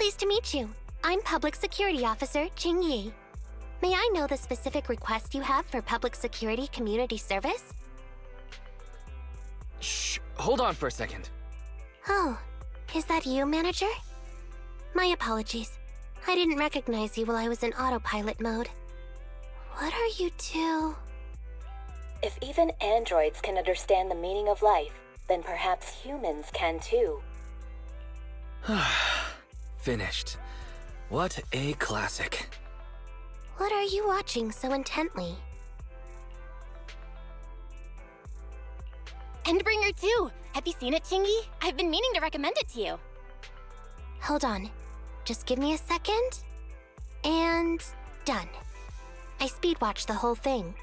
Pleased to meet you. I'm Public Security Officer Qingyi. May I know the specific request you have for Public Security Community Service? Shh, hold on for a second. Oh, is that you, Manager? My apologies. I didn't recognize you while I was in autopilot mode. What are you two? If even androids can understand the meaning of life, then perhaps humans can too. Finished. What a classic. What are you watching so intently? Endbringer 2! Have you seen it, Qingyi? I've been meaning to recommend it to you. Hold on. Just give me a second. And done. I speed-watched the whole thing.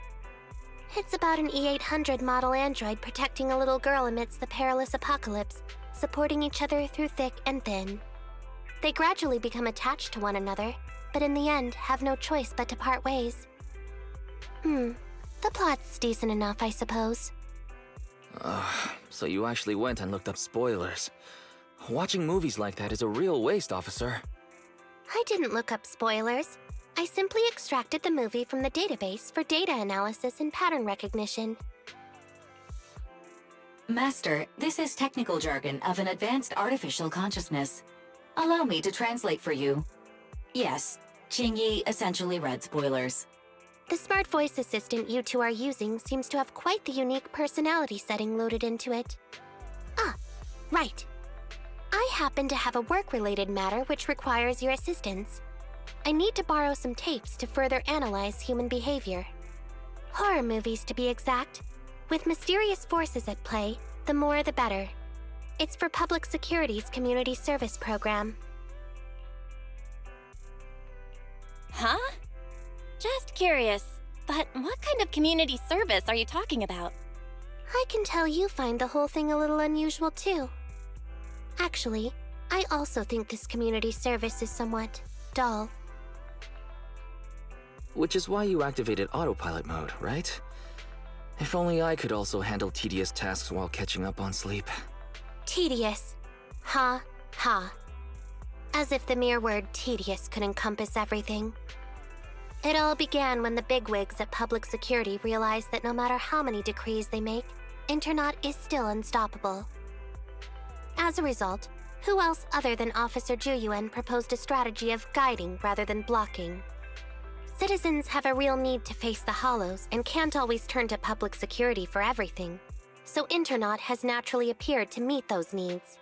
It's about an E-800 model android protecting a little girl amidst the perilous apocalypse, supporting each other through thick and thin. They gradually become attached to one another, but in the end have no choice but to part ways. The plot's decent enough, I suppose. So you actually went and looked up spoilers. Watching movies like that is a real waste, officer. I didn't look up spoilers. I simply extracted the movie from the database for data analysis and pattern recognition. Master, this is technical jargon of an advanced artificial consciousness. Allow me to translate for you. Yes, Qingyi essentially read spoilers. The smart voice assistant you two are using seems to have quite the unique personality setting loaded into it. Ah, right. I happen to have a work-related matter which requires your assistance. I need to borrow some tapes to further analyze human behavior. Horror movies, to be exact. With mysterious forces at play, the more the better. It's for Public Security's Community Service Program. Huh? Just curious, but what kind of community service are you talking about? I can tell you find the whole thing a little unusual, too. Actually, I also think this community service is somewhat dull. Which is why you activated autopilot mode, right? If only I could also handle tedious tasks while catching up on sleep. Tedious. Ha, ha. As if the mere word tedious could encompass everything. It all began when the bigwigs at Public Security realized that no matter how many decrees they make, Internet is still unstoppable. As a result, who else other than Officer Juyuan proposed a strategy of guiding rather than blocking? Citizens have a real need to face the hollows and can't always turn to Public Security for everything, so Internet has naturally appeared to meet those needs.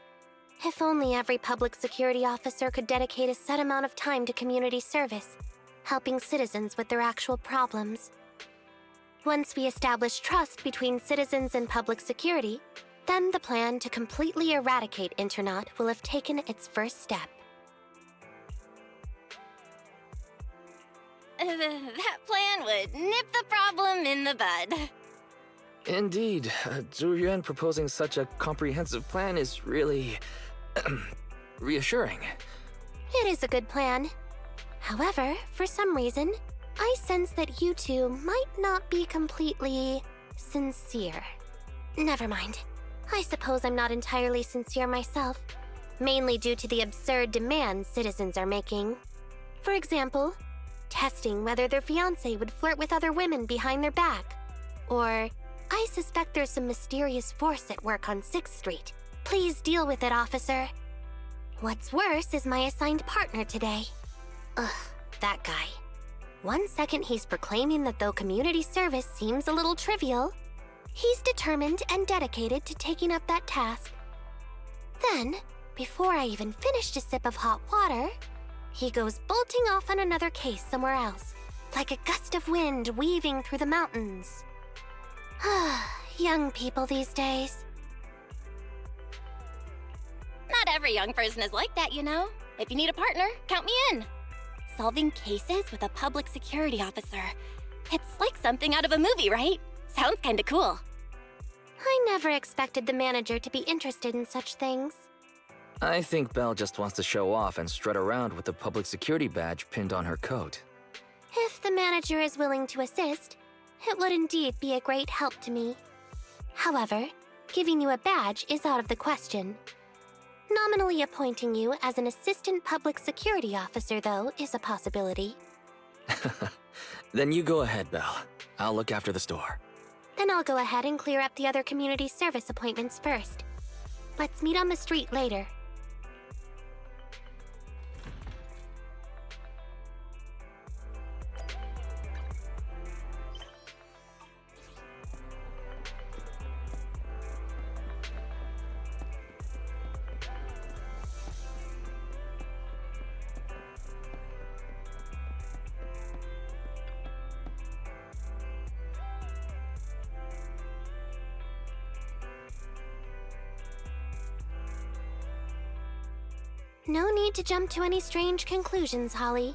If only every Public Security officer could dedicate a set amount of time to community service, helping citizens with their actual problems. Once we establish trust between citizens and Public Security, then the plan to completely eradicate Internet will have taken its first step. That plan would nip the problem in the bud. Indeed, Zhu Yuan proposing such a comprehensive plan is really reassuring. It is a good plan. However, for some reason, I sense that you two might not be completely sincere. Never mind. I suppose I'm not entirely sincere myself, mainly due to the absurd demands citizens are making. For example, testing whether their fiancé would flirt with other women behind their back. Or, I suspect there's some mysterious force at work on 6th Street. Please deal with it, officer. What's worse is my assigned partner today. Ugh, that guy. One second he's proclaiming that though community service seems a little trivial, he's determined and dedicated to taking up that task. Then, before I even finished a sip of hot water, he goes bolting off on another case somewhere else, like a gust of wind weaving through the mountains. Young people these days. Not every young person is like that, you know. If you need a partner, count me in. Solving cases with a Public Security officer. It's like something out of a movie, right? Sounds kinda cool. I never expected the manager to be interested in such things. I think Belle just wants to show off and strut around with the public security badge pinned on her coat. If the manager is willing to assist, it would indeed be a great help to me. However, giving you a badge is out of the question. Nominally appointing you as an assistant public security officer, though, is a possibility. Then you go ahead, Belle. I'll look after the store. Then I'll go ahead and clear up the other community service appointments first. Let's meet on the street later. No need to jump to any strange conclusions, Holly.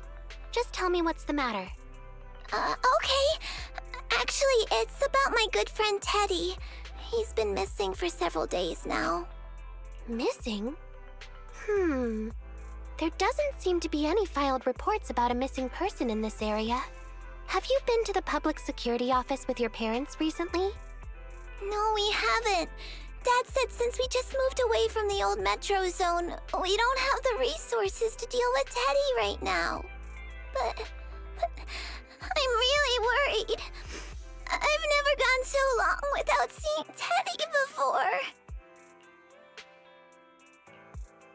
Just tell me what's the matter. Okay. Actually, it's about my good friend Teddy. He's been missing for several days now. Missing? There doesn't seem to be any filed reports about a missing person in this area. Have you been to the public security office with your parents recently? No, we haven't. Dad said since we just moved away from the old metro zone, we don't have the resources to deal with Teddy right now. But I'm really worried. I've never gone so long without seeing Teddy before.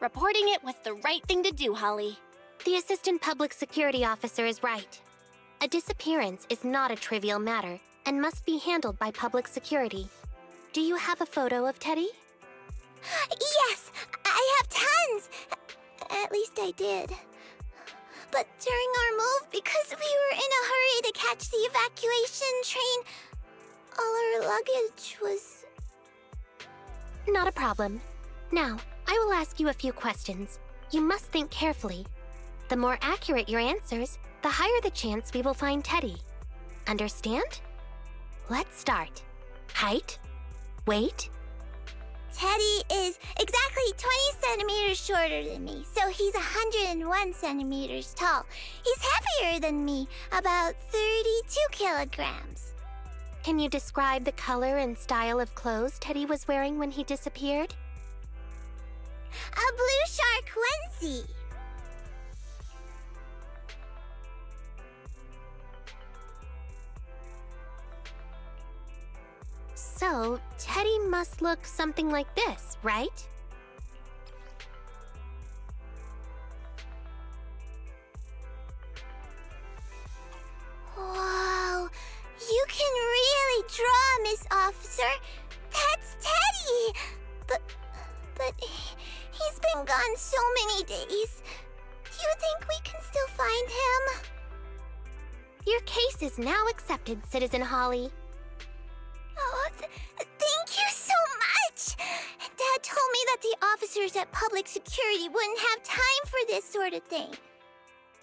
Reporting it was the right thing to do, Holly. The assistant public security officer is right. A disappearance is not a trivial matter and must be handled by public security. Do you have a photo of Teddy? Yes, I have tons. At least I did. But during our move, because we were in a hurry to catch the evacuation train, all our luggage was... Not a problem. Now, I will ask you a few questions. You must think carefully. The more accurate your answers, the higher the chance we will find Teddy. Understand? Let's start. Height? Weight? Teddy is exactly 20 centimeters shorter than me, so he's 101 centimeters tall. He's heavier than me, about 32 kilograms. Can you describe the color and style of clothes Teddy was wearing when he disappeared? A blue shark onesie. So, Teddy must look something like this, right? Whoa, you can really draw, Miss Officer. That's Teddy. But he's been gone so many days. Do you think we can still find him? Your case is now accepted, Citizen Holly. Oh, thank you so much! Dad told me that the officers at Public Security wouldn't have time for this sort of thing.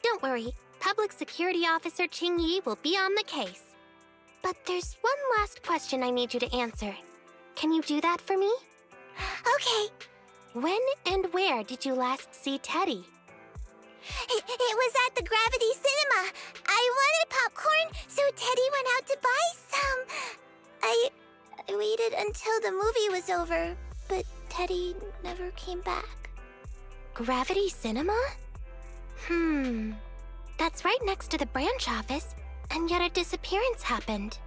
Don't worry, Public Security Officer Qingyi will be on the case. But there's one last question I need you to answer. Can you do that for me? Okay. When and where did you last see Teddy? It was at the Gravity Cinema. I wanted popcorn, so Teddy went out to buy some. I waited until the movie was over, but Teddy never came back. Gravity Cinema? That's right next to the branch office, and yet a disappearance happened.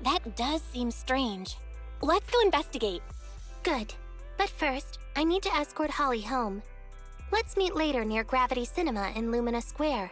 That does seem strange. Let's go investigate. Good. But first, I need to escort Holly home. Let's meet later near Gravity Cinema in Lumina Square.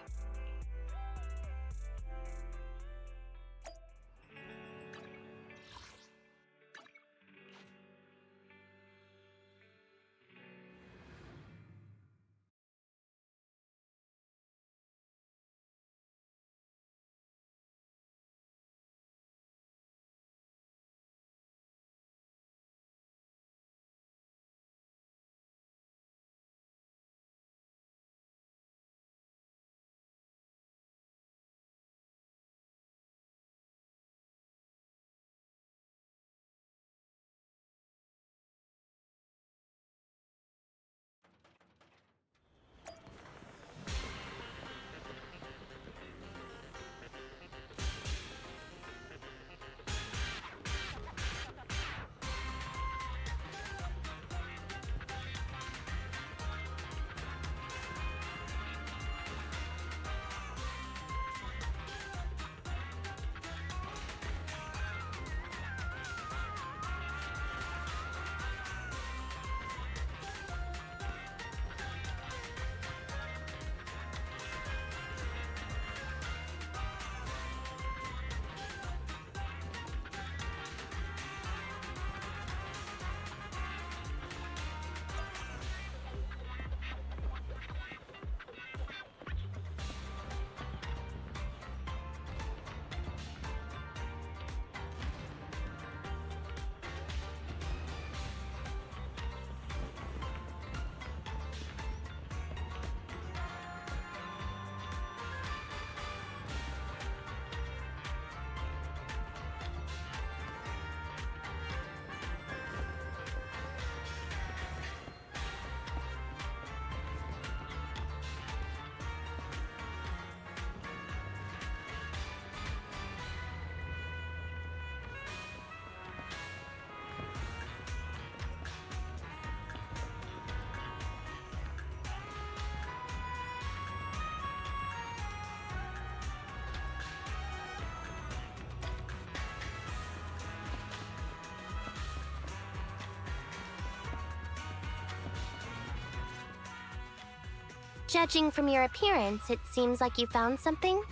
Judging from your appearance, it seems like you found something.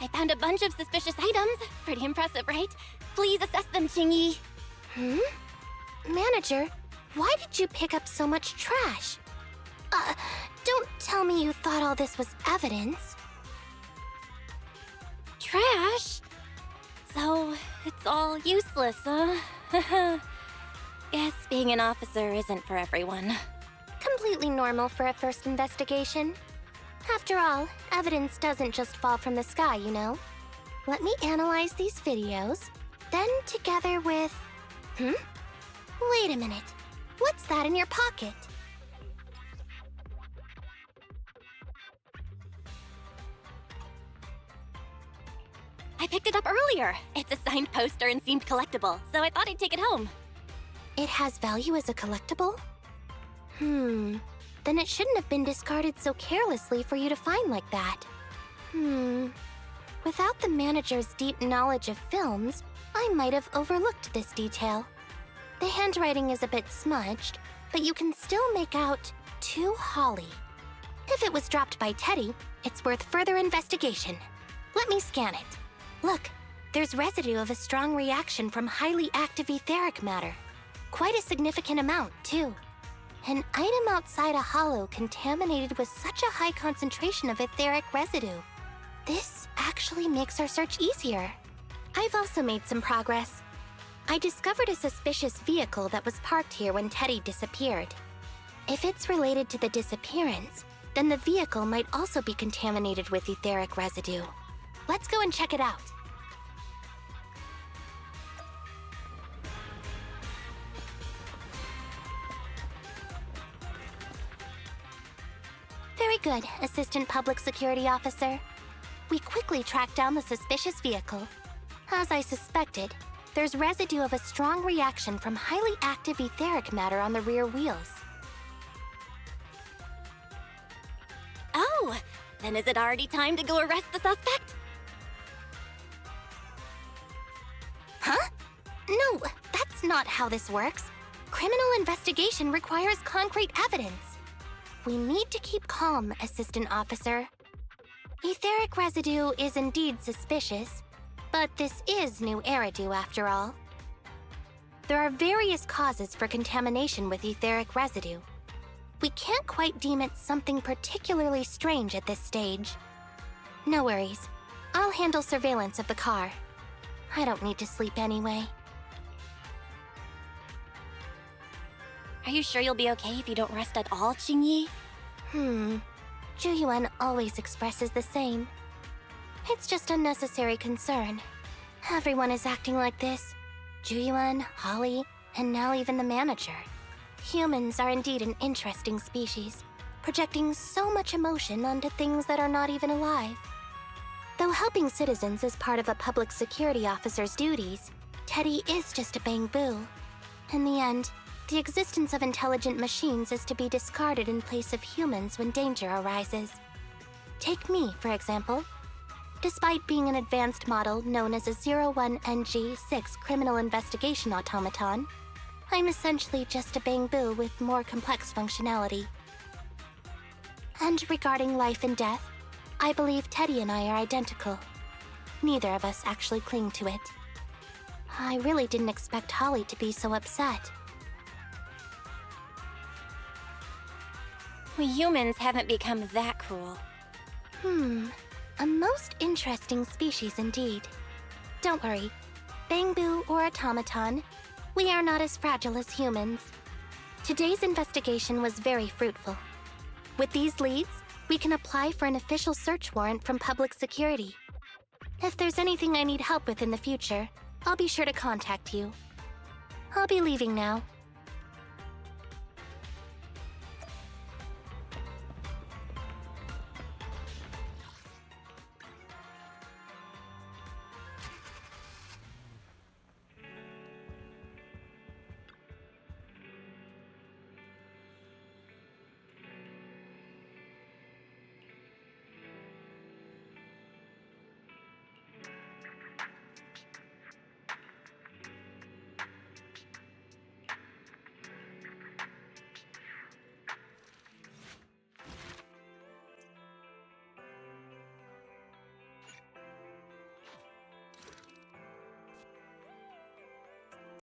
I found a bunch of suspicious items. Pretty impressive, right? Please assess them, Qingyi. Manager, why did you pick up so much trash? Don't tell me you thought all this was evidence. Trash? So, it's all useless, huh? Guess being an officer isn't for everyone. Completely normal for a first investigation. After all, evidence doesn't just fall from the sky, you know? Let me analyze these videos, then together with... Wait a minute. What's that in your pocket? I picked it up earlier. It's a signed poster and seemed collectible, so I thought I'd take it home. It has value as a collectible? Then it shouldn't have been discarded so carelessly for you to find like that. Without the manager's deep knowledge of films, I might have overlooked this detail. The handwriting is a bit smudged, but you can still make out "To Holly." If it was dropped by Teddy, it's worth further investigation. Let me scan it. Look, there's residue of a strong reaction from highly active etheric matter. Quite a significant amount, too. An item outside a hollow contaminated with such a high concentration of etheric residue. This actually makes our search easier. I've also made some progress. I discovered a suspicious vehicle that was parked here when Teddy disappeared. If it's related to the disappearance, then the vehicle might also be contaminated with etheric residue. Let's go and check it out. Very good, Assistant Public Security Officer. We quickly tracked down the suspicious vehicle. As I suspected, there's residue of a strong reaction from highly active etheric matter on the rear wheels. Oh, then is it already time to go arrest the suspect? Huh? No, that's not how this works. Criminal investigation requires concrete evidence. We need to keep calm, Assistant Officer. Etheric residue is indeed suspicious, but this is new Eridu after all. There are various causes for contamination with etheric residue. We can't quite deem it something particularly strange at this stage. No worries. I'll handle surveillance of the car. I don't need to sleep anyway. Are you sure you'll be okay if you don't rest at all, Qingyi? Zhuyuan always expresses the same. It's just unnecessary concern. Everyone is acting like this. Zhuyuan, Holly, and now even the manager. Humans are indeed an interesting species, projecting so much emotion onto things that are not even alive. Though helping citizens is part of a public security officer's duties, Teddy is just a bang-boo. In the end, the existence of intelligent machines is to be discarded in place of humans when danger arises. Take me, for example. Despite being an advanced model known as a 01NG6 criminal investigation automaton, I'm essentially just a bang-boo with more complex functionality. And regarding life and death, I believe Teddy and I are identical. Neither of us actually cling to it. I really didn't expect Holly to be so upset. We humans haven't become that cruel. A most interesting species indeed. Don't worry, bang-boo or automaton, we are not as fragile as humans. Today's investigation was very fruitful. With these leads, we can apply for an official search warrant from public security. If there's anything I need help with in the future, I'll be sure to contact you. I'll be leaving now.